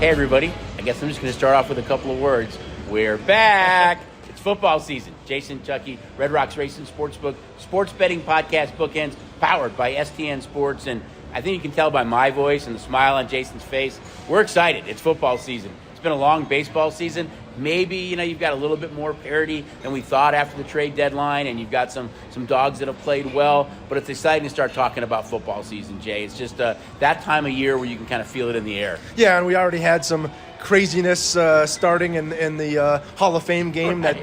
Hey everybody, I guess I'm just going to start off with a couple of words. We're back. It's football season. Jason, Chucky, Red Rocks Racing Sportsbook, sports betting podcast bookends, powered by STN Sports. And I think you can tell by my voice and the smile on Jason's face, we're excited. It's football season. It's been a long baseball season. Maybe, you've got a little bit more parity than we thought after the trade deadline, and you've got some dogs that have played well, but it's exciting to start talking about football season, Jay. It's just that time of year where you can kind of feel it in the air. Yeah, and we already had some craziness starting in the Hall of Fame game that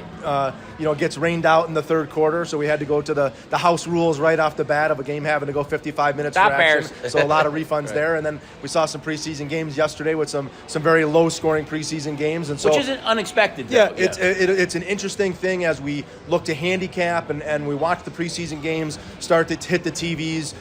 gets rained out in the third quarter, so we had to go to the house rules right off the bat of a game having to go 55 minutes Stop for action. Bears. So a lot of refunds Right. there, and then we saw some preseason games yesterday with some very low-scoring preseason games, and so which isn't unexpected. Yeah, Though. It's an interesting thing as we look to handicap and we watch the preseason games start to hit the TVs.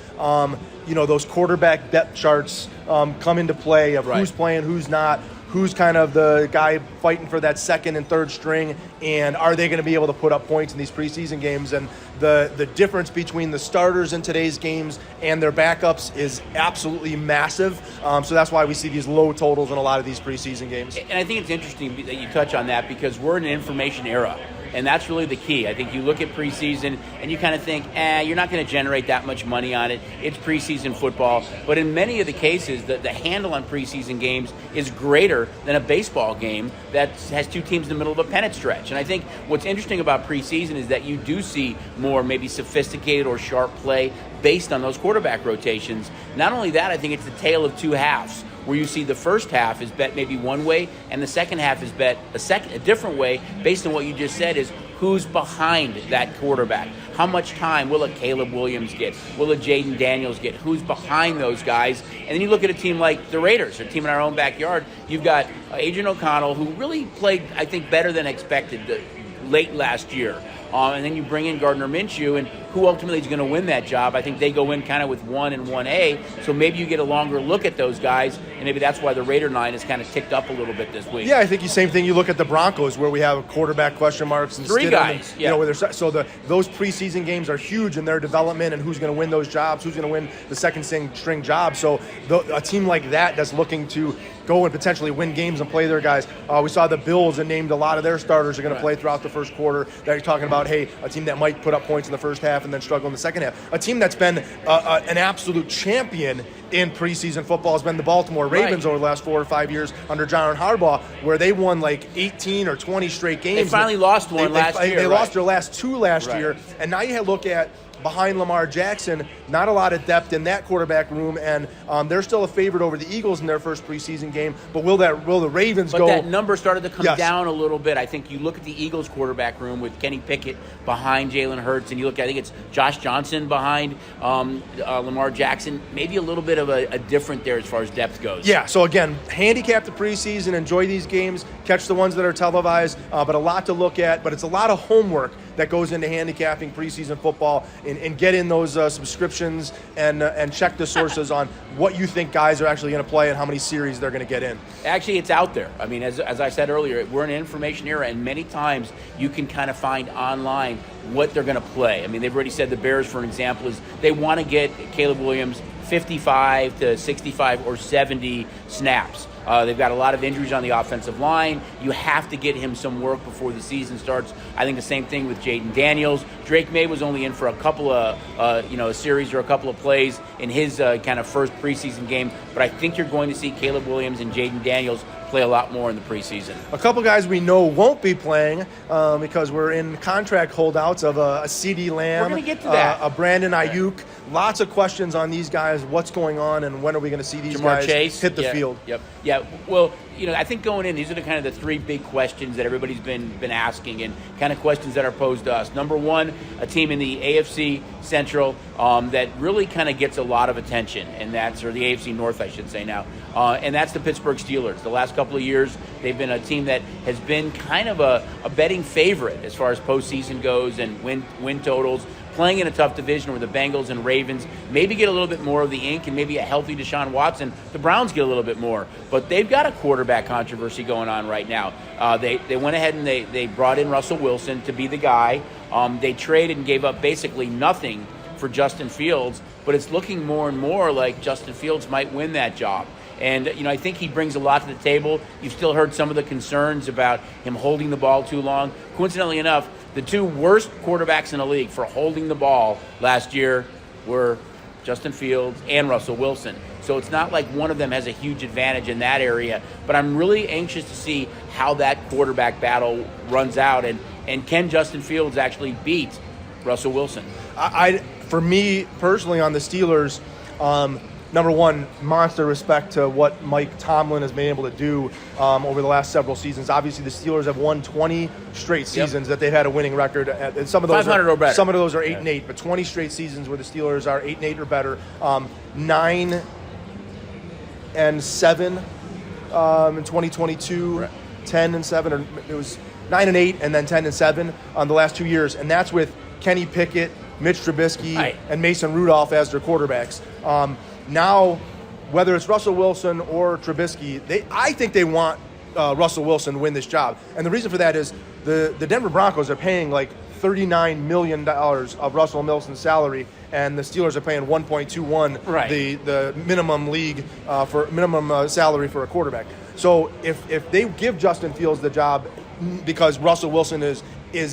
Those quarterback depth charts come into play of who's playing, who's not, who's kind of the guy fighting for that second and third string, and are they going to be able to put up points in these preseason games? And the difference between the starters in today's games and their backups is absolutely massive. So that's why we see these low totals in a lot of these preseason games. And I think it's interesting that you touch on that because we're in an information era. And that's really the key. I think you look at preseason and you kind of think, you're not going to generate that much money on it. It's preseason football. But in many of the cases, the handle on preseason games is greater than a baseball game that has two teams in the middle of a pennant stretch. And I think what's interesting about preseason is that you do see more maybe sophisticated or sharp play based on those quarterback rotations. Not only that, I think it's the tale of two halves, where you see the first half is bet maybe one way and the second half is bet a different way based on what you just said is who's behind that quarterback. How much time will a Caleb Williams get? Will a Jaden Daniels get? Who's behind those guys? And then you look at a team like the Raiders, a team in our own backyard. You've got Adrian O'Connell, who really played, I think, better than expected late last year. And then you bring in Gardner Minshew, and who ultimately is going to win that job? I think they go in kind of with 1 and 1A, so maybe you get a longer look at those guys, and maybe that's why the Raider line has kind of ticked up a little bit this week. Yeah, I think the same thing you look at the Broncos, where we have quarterback question marks and three Stidham guys. And, those preseason games are huge in their development and who's going to win those jobs, who's going to win the second string job. So a team like that's looking to go and potentially win games and play their guys. We saw the Bills and named a lot of their starters are going to play throughout the first quarter. They're talking about, hey, a team that might put up points in the first half and then struggle in the second half. A team that's been an absolute champion in preseason football has been the Baltimore Ravens over the last 4 or 5 years under John Harbaugh, where they won like 18 or 20 straight games. They finally lost one last year. They lost their last two last year. And now you look at behind Lamar Jackson, not a lot of depth in that quarterback room, and they're still a favorite over the Eagles in their first preseason game. But will the Ravens go? But that number started to come down a little bit. I think you look at the Eagles quarterback room with Kenny Pickett behind Jalen Hurts, and you look at, I think it's Josh Johnson behind Lamar Jackson. Maybe a little bit of a different there as far as depth goes. Yeah, so again, handicap the preseason, enjoy these games, catch the ones that are televised, but a lot to look at. But it's a lot of homework that goes into handicapping preseason football, and get in those subscriptions and check the sources on what you think guys are actually going to play and how many series they're going to get in. Actually, it's out there. I mean, as I said earlier, we're in an information era, and many times you can kind of find online what they're going to play. I mean, they've already said the Bears, for an example, is they want to get Caleb Williams 55 to 65 or 70 snaps. They've got a lot of injuries on the offensive line. You have to get him some work before the season starts. I think the same thing with Jaden Daniels. Drake May was only in for a couple of, a series or a couple of plays in his kind of first preseason game. But I think you're going to see Caleb Williams and Jaden Daniels play a lot more in the preseason. A couple guys we know won't be playing because we're in contract holdouts of a CeeDee Lamb, we're going to get to that. A Brandon Aiyuk. Lots of questions on these guys. What's going on, and when are we going to see these Jamar guys Chase hit the field? Yep. Yeah. Well, I think going in, these are the kind of the three big questions that everybody's been asking, and kind of questions that are posed to us. Number one, a team in the AFC Central that really kind of gets a lot of attention, and or the AFC North, I should say now, and that's the Pittsburgh Steelers. The last couple of years, they've been a team that has been kind of a betting favorite as far as postseason goes and win totals. Playing in a tough division where the Bengals and Ravens maybe get a little bit more of the ink, and maybe a healthy Deshaun Watson, the Browns get a little bit more. But they've got a quarterback controversy going on right now. They went ahead and they brought in Russell Wilson to be the guy. They traded and gave up basically nothing for Justin Fields, but it's looking more and more like Justin Fields might win that job. And, I think he brings a lot to the table. You've still heard some of the concerns about him holding the ball too long. Coincidentally enough, the two worst quarterbacks in the league for holding the ball last year were Justin Fields and Russell Wilson. So it's not like one of them has a huge advantage in that area. But I'm really anxious to see how that quarterback battle runs out. And can Justin Fields actually beat Russell Wilson? For me personally, on the Steelers, number one, monster respect to what Mike Tomlin has been able to do over the last several seasons. Obviously, the Steelers have won 20 straight seasons that they've had a winning record. And some of those 500 or better. Some of those are 8-8, but 20 straight seasons where the Steelers are 8-8 or better. 9-7 in 2022, right. 10-7, or it was 9-8 and then 10-7 on the last 2 years, and that's with Kenny Pickett, Mitch Trubisky, right. and Mason Rudolph as their quarterbacks. Now, whether it's Russell Wilson or Trubisky, I think they want Russell Wilson to win this job. And the reason for that is the Denver Broncos are paying like $39 million of Russell Wilson's salary, and the Steelers are paying $1.21, right. the minimum league for minimum salary for a quarterback. So if they give Justin Fields the job because Russell Wilson is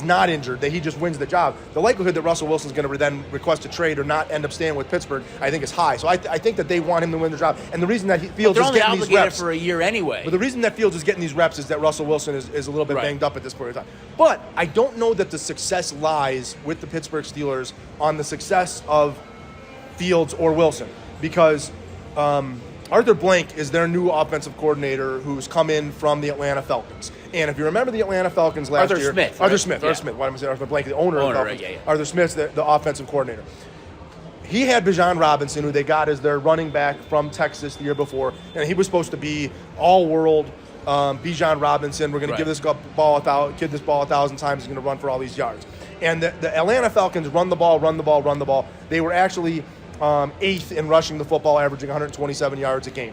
not injured, that he just wins the job, the likelihood that Russell Wilson's going to then request a trade or not end up staying with Pittsburgh, I think is high. So I think that they want him to win the job. And the reason that Fields is getting these reps for a year anyway. But the reason that Fields is getting these reps is that Russell Wilson is a little bit right. banged up at this point in time. But I don't know that the success lies with the Pittsburgh Steelers on the success of Fields or Wilson, because Arthur Blank is their new offensive coordinator who's come in from the Atlanta Falcons. And if you remember the Atlanta Falcons last year... Arthur Smith. Why am I saying Arthur Blank? The owner of the Falcons. Right, yeah. Arthur Smith's the offensive coordinator. He had Bijan Robinson, who they got as their running back from Texas the year before, and he was supposed to be all-world Bijan Robinson. We're going to give this ball 1,000 times. He's going to run for all these yards. And the Atlanta Falcons run the ball. They were actually 8th in rushing the football, averaging 127 yards a game.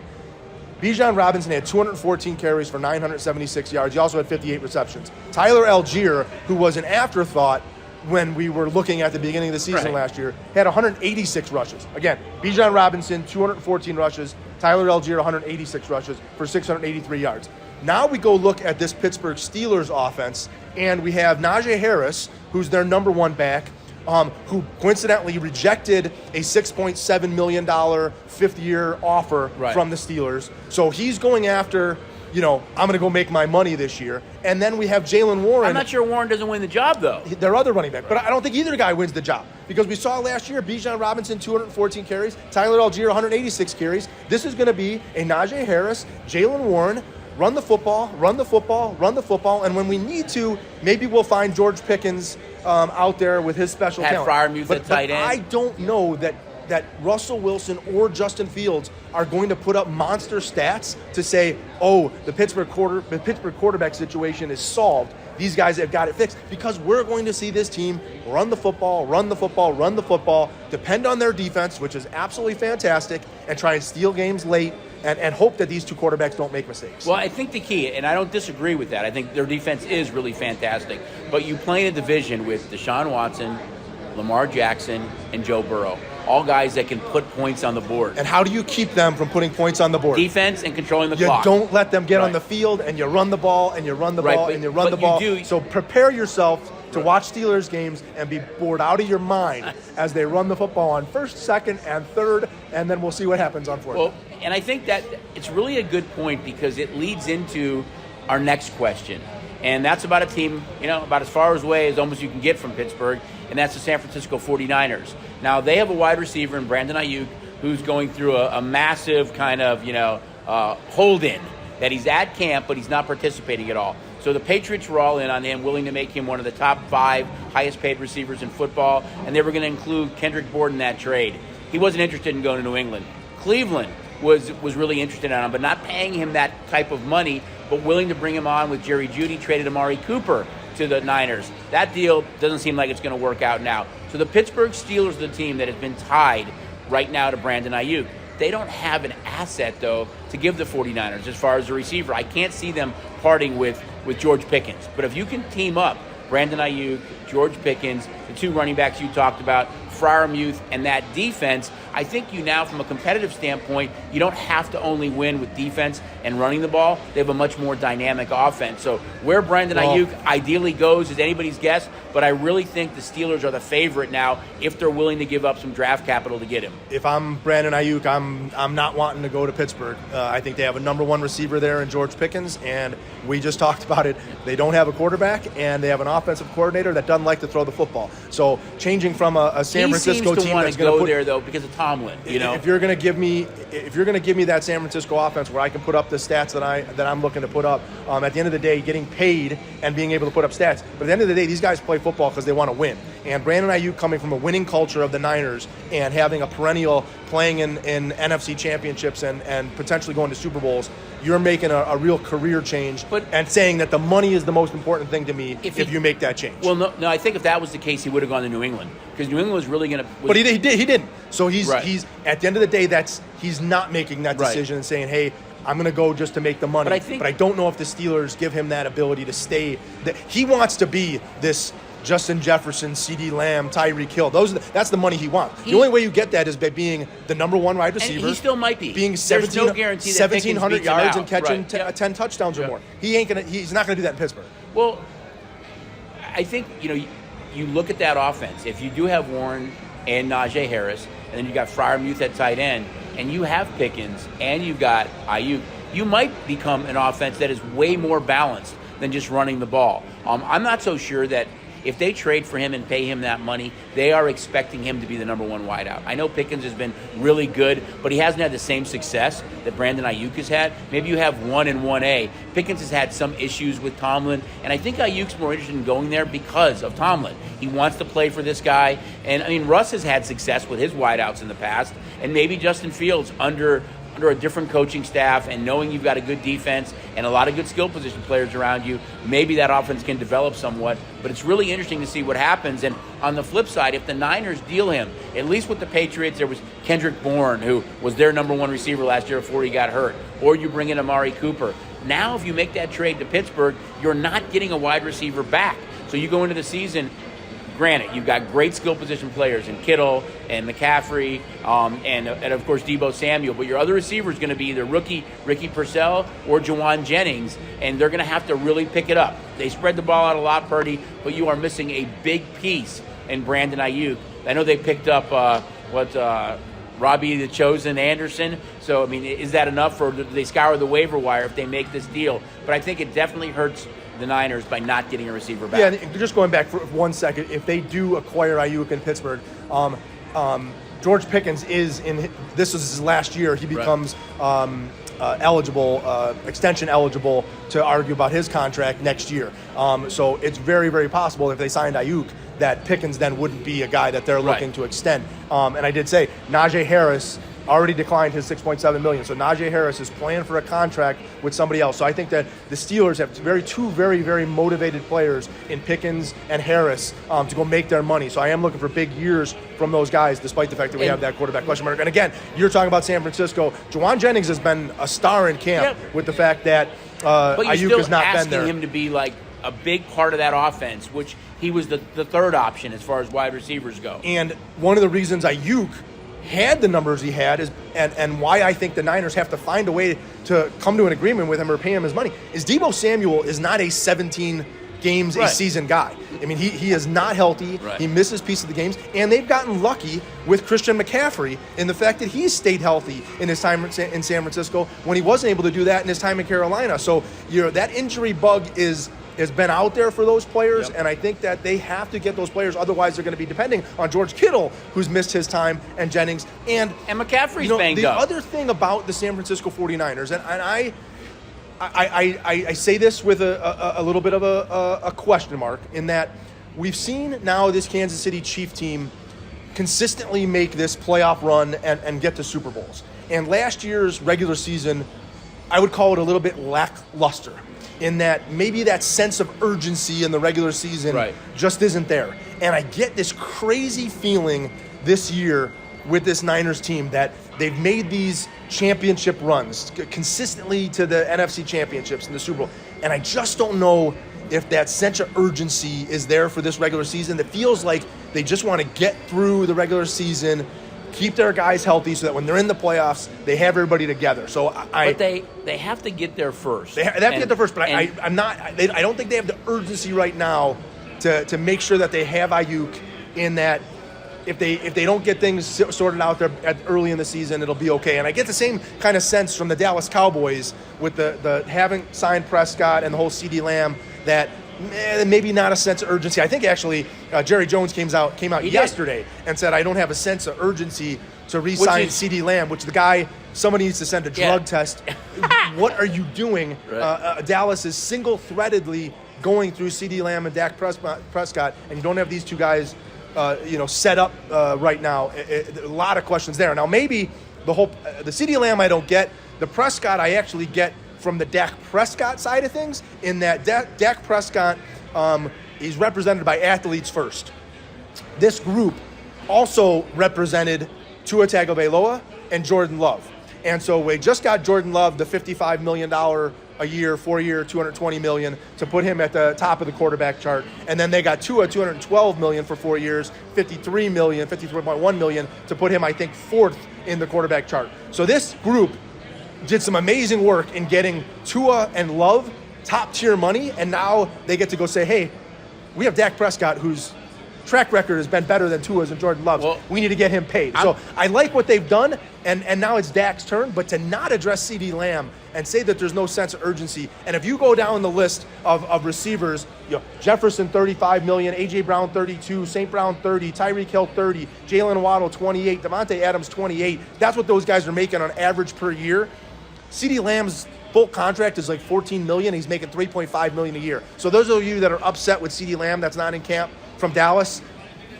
Bijan Robinson had 214 carries for 976 yards. He also had 58 receptions. Tyler Algier, who was an afterthought when we were looking at the beginning of the season last year, had 186 rushes. Again, Bijan Robinson, 214 rushes. Tyler Algier, 186 rushes for 683 yards. Now we go look at this Pittsburgh Steelers offense, and we have Najee Harris, who's their number one back, who coincidentally rejected a $6.7 million fifth-year offer from the Steelers. So he's going after, I'm going to go make my money this year. And then we have Jalen Warren. I'm not sure Warren doesn't win the job, though. Their other running back. But I don't think either guy wins the job. Because we saw last year, Bijan Robinson, 214 carries. Tyler Algier, 186 carries. This is going to be a Najee Harris, Jalen Warren, run the football. And when we need to, maybe we'll find George Pickens out there with his special talent. Freiermuth at tight end. I don't know that Russell Wilson or Justin Fields are going to put up monster stats to say, the Pittsburgh quarterback situation is solved. These guys have got it fixed, because we're going to see this team run the football, depend on their defense, which is absolutely fantastic, and try and steal games late and hope that these two quarterbacks don't make mistakes. Well, I think the key, and I don't disagree with that, I think their defense is really fantastic, but you play in a division with Deshaun Watson, Lamar Jackson, and Joe Burrow. All guys that can put points on the board. And how do you keep them from putting points on the board? Defense and controlling the clock. You don't let them get on the field, and you run the ball, and you run the ball, and you run the ball. So prepare yourself to watch Steelers games and be bored out of your mind as they run the football on first, second, and third, and then we'll see what happens on fourth. Well, and I think that it's really a good point, because it leads into our next question. And that's about a team, about as far away as almost you can get from Pittsburgh, and that's the San Francisco 49ers. Now, they have a wide receiver in Brandon Aiyuk who's going through a massive kind of, hold-in, that he's at camp, but he's not participating at all. So the Patriots were all in on him, willing to make him one of the top 5 highest-paid receivers in football, and they were going to include Kendrick Bourne in that trade. He wasn't interested in going to New England. Cleveland was really interested in him, but not paying him that type of money, but willing to bring him on with Jerry Jeudy, traded Amari Cooper to the Niners. That deal doesn't seem like it's going to work out now. So the Pittsburgh Steelers are the team that has been tied right now to Brandon Aiyuk. They don't have an asset, though, to give the 49ers as far as a receiver. I can't see them parting with George Pickens. But if you can team up Brandon Aiyuk, George Pickens, the 2 running backs you talked about, Freiermuth, and that defense, I think you now, from a competitive standpoint, you don't have to only win with defense and running the ball. They have a much more dynamic offense. So where Brandon Aiyuk ideally goes is anybody's guess, but I really think the Steelers are the favorite now if they're willing to give up some draft capital to get him. If I'm Brandon Aiyuk, I'm not wanting to go to Pittsburgh. I think they have a number one receiver there in George Pickens, and we just talked about it. They don't have a quarterback, and they have an offensive coordinator that doesn't like to throw the football. So changing from a San Francisco team that's going to go there though because of Tomlin. If you're going to give me that San Francisco offense where I can put up the stats that I'm looking to put up, at the end of the day, getting paid and being able to put up stats. But at the end of the day, these guys play football because they want to win. And Brandon Aiyuk, coming from a winning culture of the Niners and having a perennial playing in NFC championships and potentially going to Super Bowls, you're making a real career change and saying that the money is the most important thing to me if you make that change. Well, no, I think if that was the case, he would have gone to New England because New England was really going to. But he didn't. So he's at the end of the day, he's not making that decision and saying, hey, I'm going to go just to make the money. But I don't know if the Steelers give him that ability to stay. He wants to be this Justin Jefferson, CeeDee Lamb, Tyreek Hill. That's the money he wants. The only way you get that is by being the number one wide receiver. And he still might be. Being 1,700 yards and catching 10 touchdowns or more. He's not going to do that in Pittsburgh. Well, I think, you look at that offense. If you do have Warren and Najee Harris, and then you got Freiermuth at tight end, and you have Pickens, and you've got Aiyuk, you might become an offense that is way more balanced than just running the ball. I'm not so sure that if they trade for him and pay him that money, they are expecting him to be the number one wideout. I know Pickens has been really good, but he hasn't had the same success that Brandon Aiyuk has had. Maybe you have 1 and 1A. Pickens has had some issues with Tomlin, and I think Ayuk's more interested in going there because of Tomlin. He wants to play for this guy. And, Russ has had success with his wideouts in the past, and maybe Justin Fields under a different coaching staff and knowing you've got a good defense and a lot of good skill position players around you, maybe that offense can develop somewhat. But it's really interesting to see what happens. And on the flip side, if the Niners deal him, at least with the Patriots, there was Kendrick Bourne, who was their number one receiver last year before he got hurt. Or you bring in Amari Cooper. Now, if you make that trade to Pittsburgh, you're not getting a wide receiver back. So you go into the season, granted, you've got great skill position players in Kittle and McCaffrey and of course, Deebo Samuel. But your other receiver is going to be either rookie Ricky Purcell or Jawan Jennings, and they're going to have to really pick it up. They spread the ball out a lot, Purdy, but you are missing a big piece in Brandon Aiyuk. I know they picked up Robbie the Chosen Anderson. So, is that enough, or do they scour the waiver wire if they make this deal? But I think it definitely hurts the Niners by not getting a receiver back. Yeah, and just going back for 1 second, if they do acquire Aiyuk in Pittsburgh, George Pickens this is his last year. He becomes extension eligible to argue about his contract next year. So it's very, very possible if they signed Aiyuk that Pickens then wouldn't be a guy that they're looking to extend. And I did say Najee Harris already declined his $6.7 million. So Najee Harris is playing for a contract with somebody else. So I think that the Steelers have two very, very motivated players in Pickens and Harris to go make their money. So I am looking for big years from those guys, despite the fact that we have that quarterback question mark. And again, you're talking about San Francisco. Jawan Jennings has been a star in camp with the fact that Aiyuk has not been there. But you're still asking him to be like a big part of that offense, which he was the third option as far as wide receivers go. And one of the reasons Aiyuk had the numbers he had and why I think the Niners have to find a way to come to an agreement with him or pay him his money is Deebo Samuel is not a 17 games a season guy. He is not healthy. Right. He misses pieces of the games, and they've gotten lucky with Christian McCaffrey in the fact that he's stayed healthy in his time in San Francisco when he wasn't able to do that in his time in Carolina. So that injury bug has been out there for those players, and I think that they have to get those players. Otherwise, they're going to be depending on George Kittle, who's missed his time, and Jennings. And McCaffrey's banged up. The other thing about the San Francisco 49ers, and I say this with a little bit of a question mark, in that we've seen now this Kansas City Chief team consistently make this playoff run and get to Super Bowls. And last year's regular season, I would call it a little bit lackluster, in that maybe that sense of urgency in the regular season just isn't there. And I get this crazy feeling this year with this Niners team that they've made these championship runs consistently to the NFC championships and the Super Bowl. And I just don't know if that sense of urgency is there for this regular season. That feels like they just want to get through the regular season, keep their guys healthy so that when they're in the playoffs, they have everybody together. So but they have to get there first. They have to get there first, but I don't think they have the urgency right now to make sure that they have Aiyuk in that. If they don't get things sorted out there early in the season, it'll be okay. And I get the same kind of sense from the Dallas Cowboys with the having signed Prescott and the whole CeeDee Lamb that maybe not a sense of urgency. I think actually Jerry Jones came out yesterday and said I don't have a sense of urgency to re-sign CeeDee Lamb, which the guy, somebody needs to send a drug test. What are you doing? Right. Dallas is single-threadedly going through CeeDee Lamb and Dak Prescott, and you don't have these two guys set up right now. A lot of questions there. Now, maybe the CeeDee Lamb I don't get. The Prescott I actually get from the Dak Prescott side of things, in that Dak Prescott is represented by athletes first. This group also represented Tua Tagovailoa and Jordan Love. And so we just got Jordan Love the $55 million a year, 4-year, $220 million to put him at the top of the quarterback chart. And then they got Tua, $212 million for 4 years, $53.1 million to put him, I think, fourth in the quarterback chart. So this group did some amazing work in getting Tua and Love top-tier money, and now they get to go say, hey, we have Dak Prescott, whose track record has been better than Tua's and Jordan Love's. Well, we need to get him paid. So I like what they've done, and now it's Dak's turn, but to not address CeeDee Lamb and say that there's no sense of urgency. And if you go down the list of receivers, Jefferson, $35 million, A.J. Brown, $32, St. Brown, $30, Tyreek Hill, $30, Jalen Waddle, $28, Devontae Adams, $28. That's what those guys are making on average per year. CeeDee Lamb's full contract is like $14 million. He's making $3.5 million a year. So those of you that are upset with CeeDee Lamb that's not in camp from Dallas,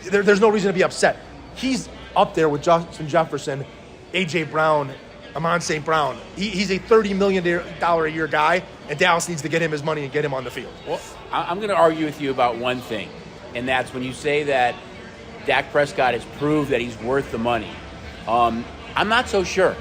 there's no reason to be upset. He's up there with Justin Jefferson, A.J. Brown, Amon St. Brown. He's a $30 million a year guy, and Dallas needs to get him his money and get him on the field. Well, I'm going to argue with you about one thing, and that's when you say that Dak Prescott has proved that he's worth the money. I'm not so sure.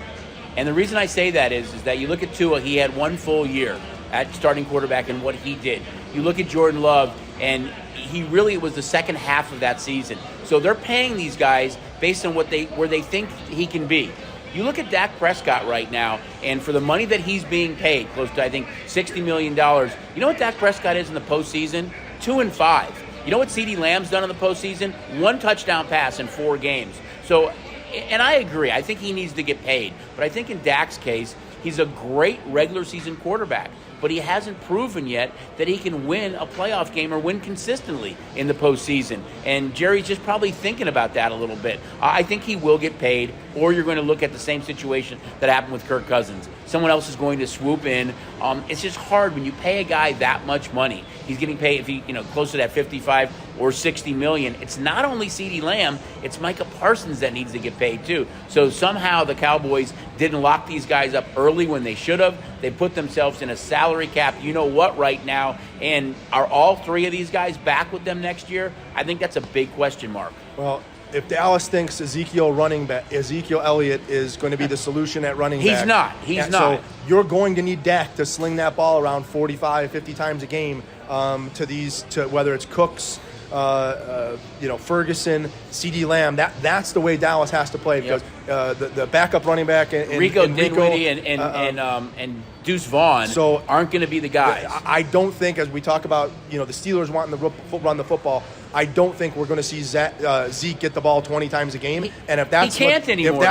And the reason I say that is that you look at Tua, he had 1 full year at starting quarterback and what he did. You look at Jordan Love, and he really was the second half of that season. So they're paying these guys based on where they think he can be. You look at Dak Prescott right now, and for the money that he's being paid, close to, I think, $60 million, you know what Dak Prescott is in the postseason? 2-5. You know what CeeDee Lamb's done in the postseason? 1 touchdown pass in 4 games. So, and I agree, I think he needs to get paid. But I think in Dak's case, he's a great regular season quarterback, but he hasn't proven yet that he can win a playoff game or win consistently in the postseason. And Jerry's just probably thinking about that a little bit. I think he will get paid, or you're going to look at the same situation that happened with Kirk Cousins. Someone else is going to swoop in. It's just hard when you pay a guy that much money. He's getting paid, if he, close to that 55 or 60 million. It's not only CeeDee Lamb, it's Micah Parsons that needs to get paid too. So somehow the Cowboys didn't lock these guys up early when they should have. They put themselves in a salary cap, right now. And are all 3 of these guys back with them next year? I think that's a big question mark. Well, if Dallas thinks Ezekiel Elliott is going to be the solution at running back. He's not. So you're going to need Dak to sling that ball around 45, 50 times a game to whether it's Cooks, Ferguson, CeeDee Lamb. That's the way Dallas has to play, because the backup running back and Rico Dinwiddie and Deuce Vaughn aren't going to be the guys. I don't think, as we talk about, the Steelers wanting to run the football, I don't think we're going to see Zeke get the ball 20 times a game. And if that's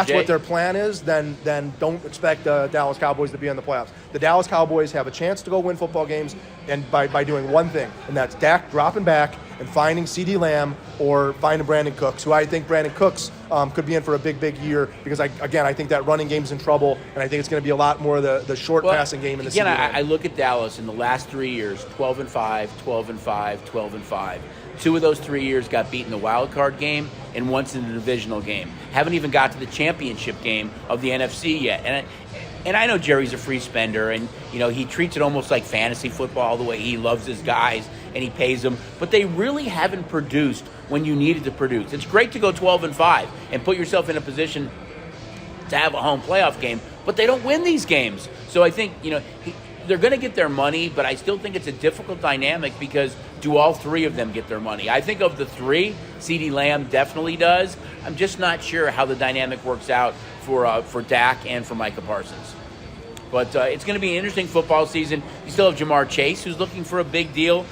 what their plan is, then don't expect the Dallas Cowboys to be in the playoffs. The Dallas Cowboys have a chance to go win football games, and by doing one thing, and that's Dak dropping back and finding CeeDee Lamb or finding Brandon Cooks, who I think Brandon Cooks could be in for a big, big year, because I think that running game's in trouble, and I think it's going to be a lot more the short passing game in the season. I look at Dallas in the last 3 years, 12-5, 12-5, 12-5. 2 of those 3 years got beat in the wild card game, and once in the divisional game. Haven't even got to the championship game of the NFC yet. And I know Jerry's a free spender, and he treats it almost like fantasy football, the way he loves his guys and he pays them. But they really haven't produced when you needed to produce. It's great to go 12-5 and put yourself in a position to have a home playoff game, but they don't win these games. So I think they're going to get their money, but I still think it's a difficult dynamic because do all three of them get their money? I think of the three, CeeDee Lamb definitely does. I'm just not sure how the dynamic works out for Dak and for Micah Parsons. But it's going to be an interesting football season. You still have Jamar Chase, who's looking for a big deal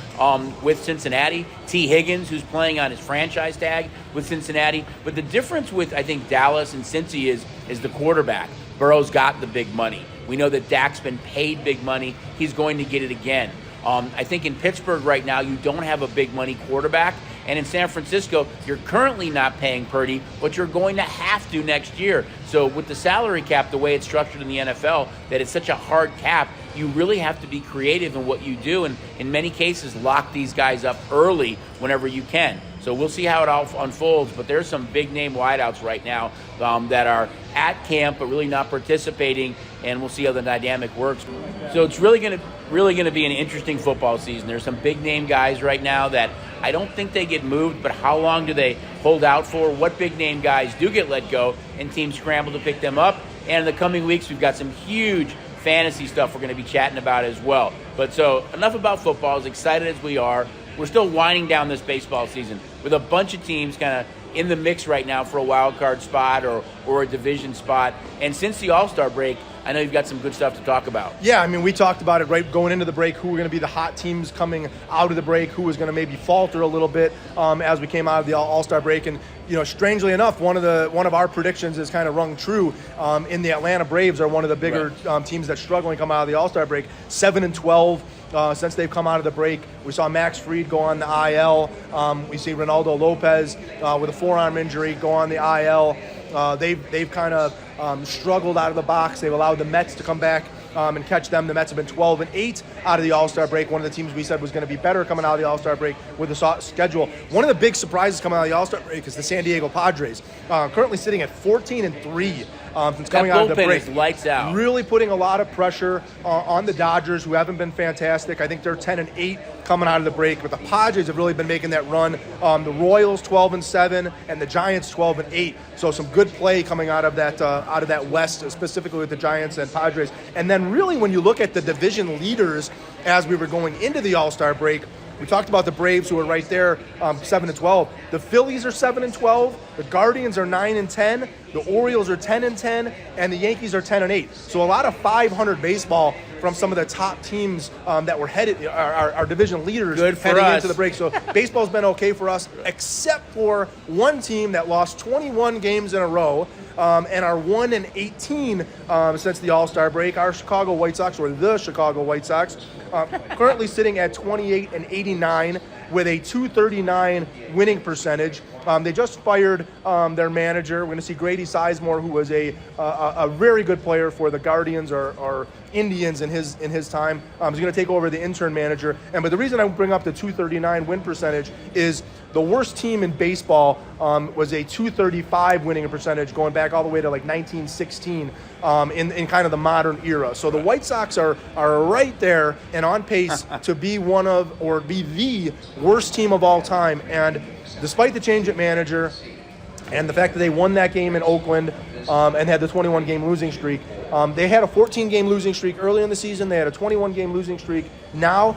with Cincinnati. T. Higgins, who's playing on his franchise tag with Cincinnati. But the difference with, I think, Dallas and Cincy is the quarterback. Burrow's got the big money. We know that Dak's been paid big money. He's going to get it again. I think in Pittsburgh right now, you don't have a big money quarterback. And in San Francisco, you're currently not paying Purdy, but you're going to have to next year. So with the salary cap, the way it's structured in the NFL, that it's such a hard cap, you really have to be creative in what you do. And in many cases, lock these guys up early whenever you can. So we'll see how it all unfolds. But there's some big name wideouts right now that are at camp but really not participating, and we'll see how the dynamic works. So it's really going to be an interesting football season. There's some big name guys right now that I don't think they get moved, but how long do they hold out for? What big name guys do get let go and teams scramble to pick them up? And in the coming weeks, we've got some huge fantasy stuff we're going to be chatting about as well. But so enough about football. As excited as we are, we're still winding down this baseball season with a bunch of teams kind of in the mix right now for a wild card spot or a division spot. And since the All-Star break, I know you've got some good stuff to talk about. Yeah, I mean, we talked about it right going into the break, who were going to be the hot teams coming out of the break, who was going to maybe falter a little bit as we came out of the All-Star break. And, you know, strangely enough, one of our predictions is kind of rung true. In the Atlanta Braves are one of the bigger teams that's struggling coming out of the All-Star break, 7-12. Since they've come out of the break. We saw Max Fried go on the IL. We see Ronaldo Lopez with a forearm injury go on the IL. They've kind of struggled out of the box. They've allowed the Mets to come back and catch them. The Mets have been 12-8 out of the All-Star break. One of the teams we said was going to be better coming out of the All-Star break with the schedule. One of the big surprises coming out of the All-Star break is the San Diego Padres, currently sitting at 14-3. Since coming out of the break, is lights out. Really putting a lot of pressure on the Dodgers, who haven't been fantastic. I think they're 10-8 coming out of the break, but the Padres have really been making that run. The Royals 12-7 and the Giants 12-8. So some good play coming out of that West, specifically with the Giants and Padres. And then really, when you look at the division leaders as we were going into the All-Star break, we talked about the Braves, who are right there, 7-12. The Phillies are 7-12. The Guardians are 9-10. The Orioles are 10-10, and the Yankees are 10-8. So a lot of 500 baseball from some of the top teams that were headed, our division leaders heading into the break. So baseball's been okay for us, except for one team that lost 21 games in a row and are 1-18 since the All-Star break. Our Chicago White Sox, or the Chicago White Sox, currently sitting at 28-89 with a .239 winning percentage. They just fired their manager. We're going to see Grady Sizemore, who was a very good player for the Guardians or Indians in his time. He's going to take over the intern manager. But the reason I bring up the .239 win percentage is the worst team in baseball was a .235 winning percentage going back all the way to like 1916 in kind of the modern era. So the White Sox are right there and on pace to be one of, or be the worst team of all time. And despite the change at manager and the fact that they won that game in Oakland and had the 21-game losing streak, they had a 14-game losing streak early in the season. They had a 21-game losing streak. Now,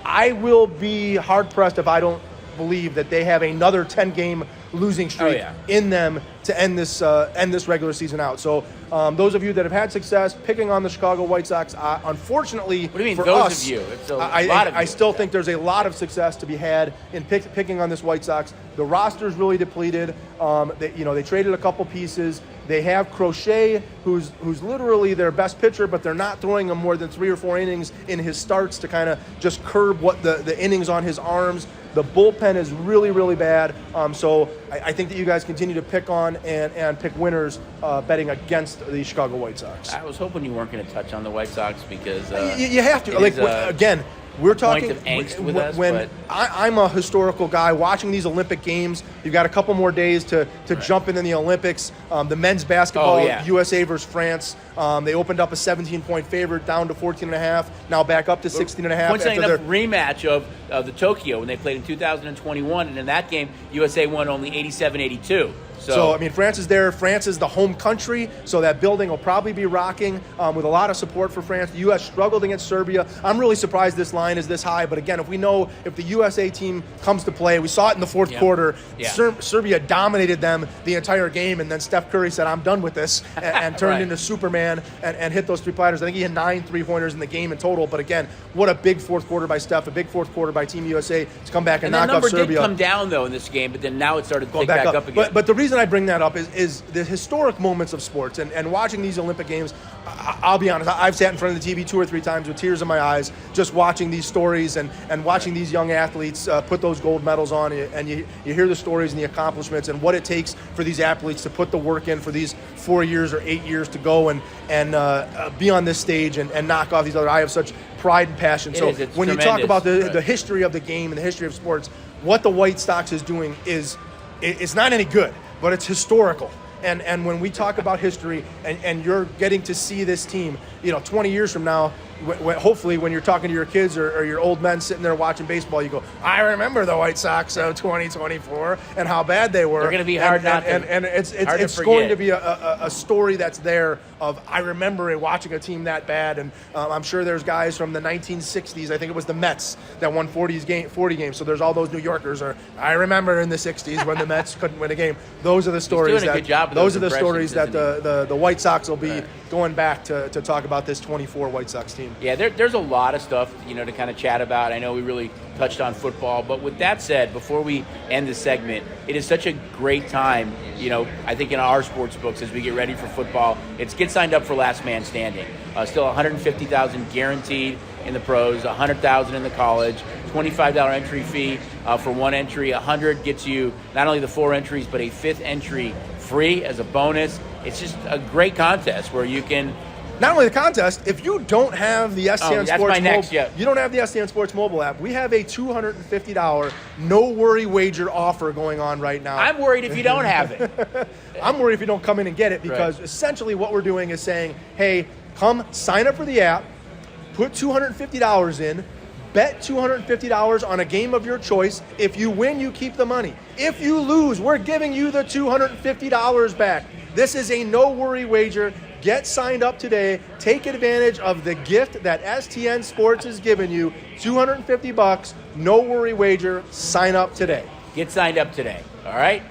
I will be hard-pressed if I don't believe that they have another 10-game losing streak in them to end this regular season out. So those of you that have had success picking on the Chicago White Sox, unfortunately, what do you mean, for those us, of you? It's a lot of you. I still think there's a lot of success to be had in picking on this White Sox. The roster's really depleted. They traded a couple pieces. They have Crochet, who's literally their best pitcher, but they're not throwing him more than 3 or 4 innings in his starts to kind of just curb what the innings on his arms. The bullpen is really, really bad. So I think that you guys continue to pick on and pick winners betting against the Chicago White Sox. I was hoping you weren't going to touch on the White Sox because you have to. Again, we're talking point of angst with us. When I'm a historical guy watching these Olympic Games, you've got a couple more days to jump into the Olympics. The men's basketball, USA versus France. They opened up a 17-point favorite down to 14.5. Now back up to 16.5. Coincidentally enough, rematch of the Tokyo when they played in 2021, and in that game, USA won only 87-82. So, I mean, France is there. France is the home country, so that building will probably be rocking with a lot of support for France. The U.S. struggled against Serbia. I'm really surprised this line is this high, but again, if the USA team comes to play, we saw it in the fourth quarter. Yeah. Serbia dominated them the entire game, and then Steph Curry said, I'm done with this, and turned into Superman and hit those three-pointers. I think he had 9 3-pointers in the game in total, but again, what a big fourth quarter by Steph, a big fourth quarter by Team USA to come back and knock off Serbia. The number did come down, though, in this game, but then now it started to pick back up again. But the reason I bring that up is the historic moments of sports, and watching these Olympic Games. I'll be honest, I've sat in front of the TV 2 or 3 times with tears in my eyes just watching these stories and watching these young athletes put those gold medals on, and you hear the stories and the accomplishments and what it takes for these athletes to put the work in for these 4 years or 8 years to go and be on this stage and knock off these other. I have such pride and passion. So when you talk about the history of the game and the history of sports, what the White Sox is doing it's not any good, but it's historical. And when we talk about history and you're getting to see this team, 20 years from now, hopefully when you're talking to your kids or your old men sitting there watching baseball, you go, I remember the White Sox of 2024 and how bad they were. They're going to be hard and it's going to be a story that's there of I remember watching a team that bad. And I'm sure there's guys from the 1960s. I think it was the Mets that won 40 games. So there's all those New Yorkers. Or I remember in the 60s when the Mets couldn't win a game. Those are the stories. Those are the stories that the White Sox will be going back to talk about this 24 White Sox team. Yeah, there's a lot of stuff, to kind of chat about. I know we really touched on football, but with that said, before we end this segment, it is such a great time, I think in our sports books as we get ready for football. It's get signed up for Last Man Standing. Still $150,000 guaranteed in the pros, $100,000 in the college, $25 entry fee for one entry. $100 gets you not only the 4 entries, but a 5th entry free as a bonus. It's just a great contest where you can. Not only the contest, if you don't have the STN you don't have the STN Sports mobile app, we have a $250 no-worry wager offer going on right now. I'm worried if you don't have it. I'm worried if you don't come in and get it because essentially what we're doing is saying, hey, come sign up for the app, put $250 in, bet $250 on a game of your choice. If you win, you keep the money. If you lose, we're giving you the $250 back. This is a no-worry wager. Get signed up today. Take advantage of the gift that STN Sports is giving you. $250, no worry wager. Sign up today. Get signed up today, all right?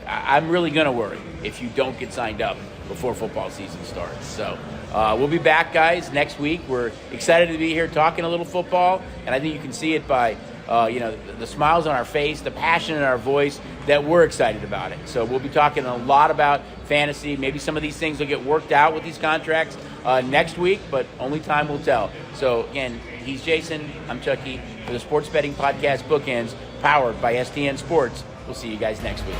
I'm really going to worry if you don't get signed up before football season starts. So we'll be back, guys, next week. We're excited to be here talking a little football, and I think you can see it by the smiles on our face, the passion in our voice, that we're excited about it. So we'll be talking a lot about fantasy. Maybe some of these things will get worked out with these contracts next week, but only time will tell. So again, he's Jason, I'm Chucky, for the Sports Betting Podcast Bookends, powered by STN Sports. We'll see you guys next week.